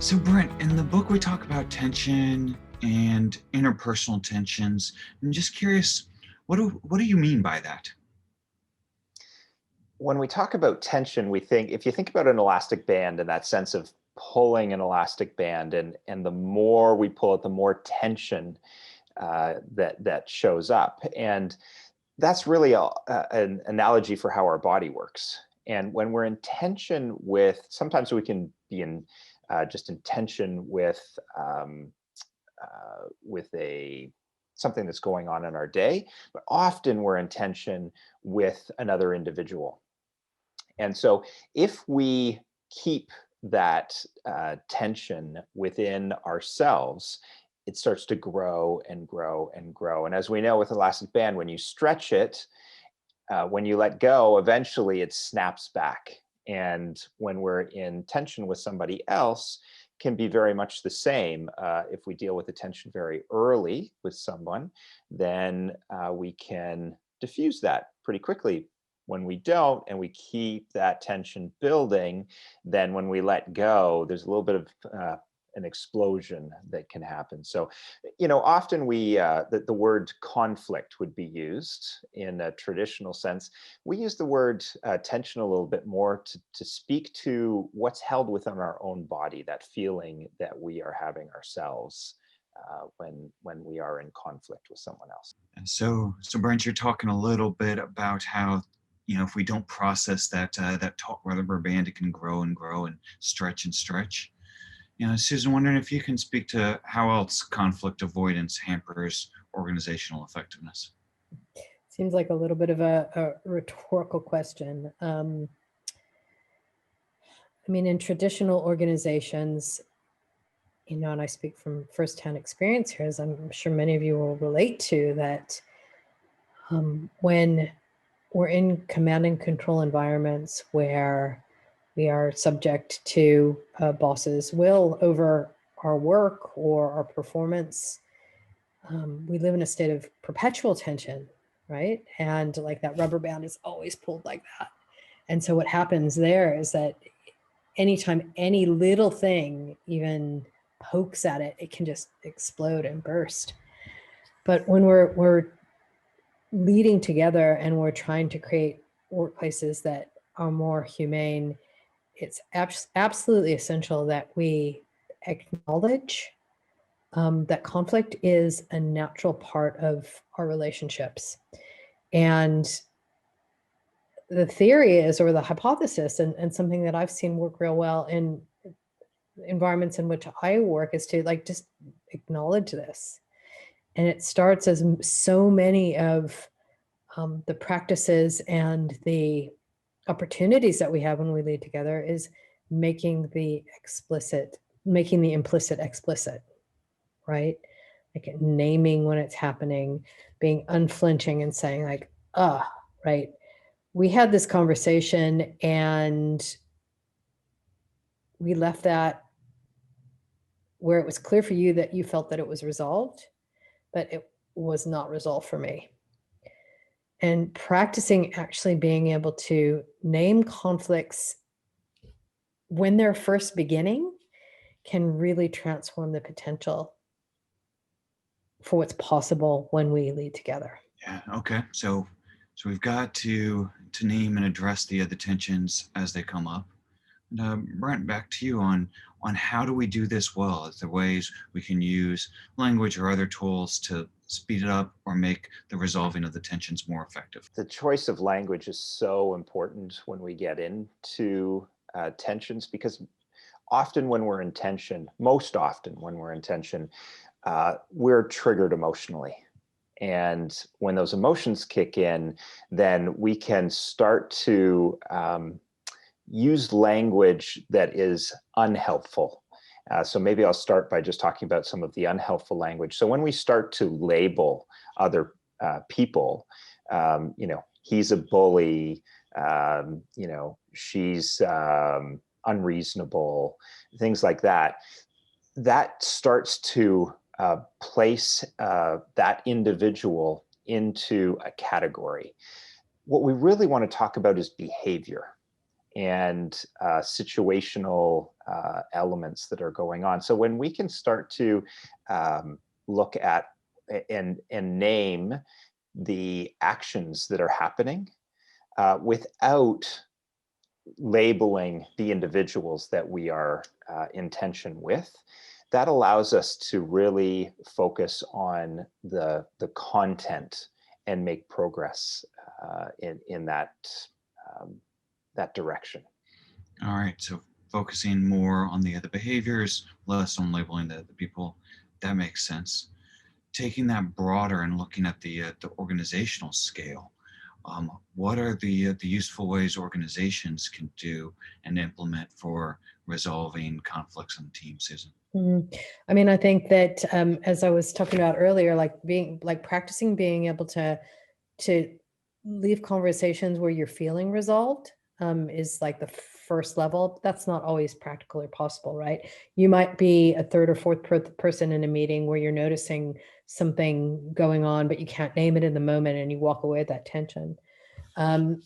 So Brent, in the book we talk about tension and interpersonal tensions. I'm just curious, what do you mean by that? When we talk about tension, if you think about an elastic band and that sense of pulling an elastic band, and the more we pull it, the more tension that shows up. And that's really an analogy for how our body works. And when we're in tension sometimes we can be in just in tension with a something that's going on in our day, but often we're in tension with another individual. And so if we keep that tension within ourselves, it starts to grow and grow and grow. And as we know with elastic band, when you stretch it, when you let go, eventually it snaps back. And when we're in tension with somebody else, can be very much the same. If we deal with the tension very early with someone, then we can diffuse that pretty quickly. When we don't, and we keep that tension building, then when we let go, there's a little bit of an explosion that can happen. So, often the word conflict would be used in a traditional sense. We use the word tension a little bit more to speak to what's held within our own body, that feeling that we are having ourselves when we are in conflict with someone else. And so Brent, you're talking a little bit about how, if we don't process that taut rubber band, it can grow and grow and stretch and stretch. Susan, wondering if you can speak to how else conflict avoidance hampers organizational effectiveness. Seems like a little bit of a rhetorical question. In traditional organizations, and I speak from firsthand experience here, as I'm sure many of you will relate to, that when we're in command and control environments where we are subject to bosses' will over our work or our performance, we live in a state of perpetual tension, right? And like that rubber band is always pulled like that. And so what happens there is that anytime any little thing even pokes at it, it can just explode and burst. But when we're leading together and we're trying to create workplaces that are more humane, it's absolutely essential that we acknowledge that conflict is a natural part of our relationships. And the theory is, or the hypothesis, and something that I've seen work real well in environments in which I work, is to just acknowledge this. And it starts, as so many of the practices and the opportunities that we have when we lead together, is making the implicit explicit, right? Like naming when it's happening, being unflinching and saying right? We had this conversation and we left that where it was clear for you that you felt that it was resolved, but it was not resolved for me. And practicing actually being able to name conflicts when they're first beginning can really transform the potential for what's possible when we lead together. Yeah. Okay. So we've got to name and address the tensions as they come up. And Brent, back to you on how do we do this well? Is there ways we can use language or other tools to speed it up or make the resolving of the tensions more effective? The choice of language is so important when we get into tensions, because often when we're in tension, most often when we're in tension, we're triggered emotionally. And when those emotions kick in, then we can start to use language that is unhelpful. So maybe I'll start by just talking about some of the unhelpful language. So when we start to label other people, he's a bully, she's unreasonable, things like that, that starts to place that individual into a category. What we really want to talk about is behavior. and situational elements that are going on. So when we can start to look at and name the actions that are happening without labeling the individuals that we are in tension with, that allows us to really focus on the content and make progress in that that direction. All right. So focusing more on the behaviors, less on labeling the people. That makes sense. Taking that broader and looking at the organizational scale, what are the useful ways organizations can do and implement for resolving conflicts on the team, Susan? I mean, I think that as I was talking about earlier, practicing being able to leave conversations where you're feeling resolved is like the first level. That's not always practical or possible, right? You might be a third or fourth person in a meeting where you're noticing something going on, but you can't name it in the moment, and you walk away with that tension.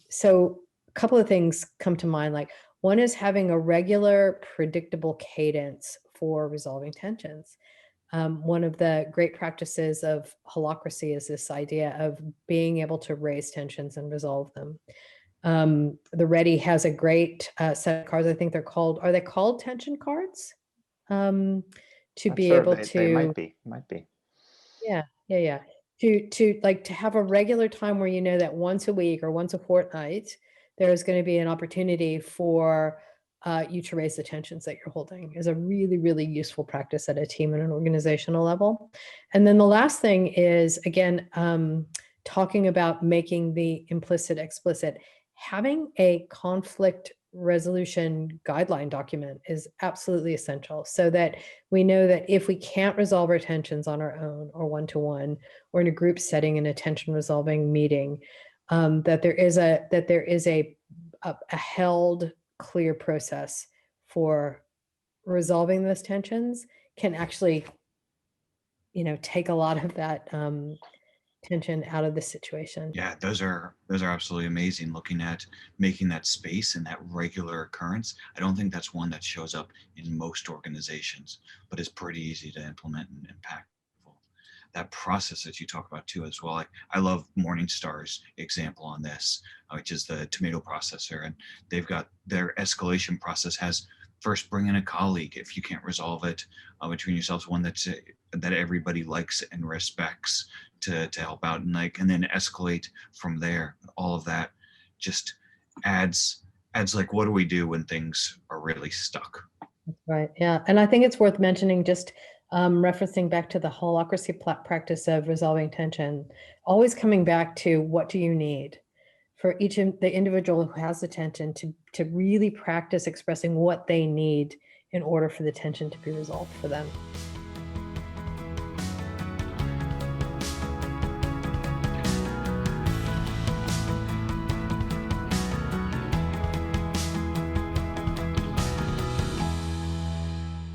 So a couple of things come to mind. Like, one is having a regular, predictable cadence for resolving tensions. One of the great practices of holacracy is this idea of being able to raise tensions and resolve them. The Ready has a great set of cards. I think are they called tension cards? To I'm be sure able they to, might be. yeah. To have a regular time where you know that once a week or once a fortnight, there's going to be an opportunity for you to raise the tensions that you're holding is a really, really useful practice at a team and an organizational level. And then the last thing is, again, talking about making the implicit explicit. Having a conflict resolution guideline document is absolutely essential, so that we know that if we can't resolve our tensions on our own or one-to-one or in a group setting in a tension resolving meeting, that there is a held clear process for resolving those tensions can actually, take a lot of that tension out of the situation. Yeah, those are absolutely amazing. Looking at making that space and that regular occurrence. I don't think that's one that shows up in most organizations, but it's pretty easy to implement and impactful. That process that you talk about too as well. I love Morningstar's example on this, which is the tomato processor, and they've got their escalation process has first bring in a colleague if you can't resolve it between yourselves, one that everybody likes and respects to help out, and then escalate from there. All of that just adds like, what do we do when things are really stuck? Right. Yeah. And I think it's worth mentioning, just referencing back to the holacracy practice of resolving tension, always coming back to what do you need for the individual who has the tension to really practice expressing what they need in order for the tension to be resolved for them.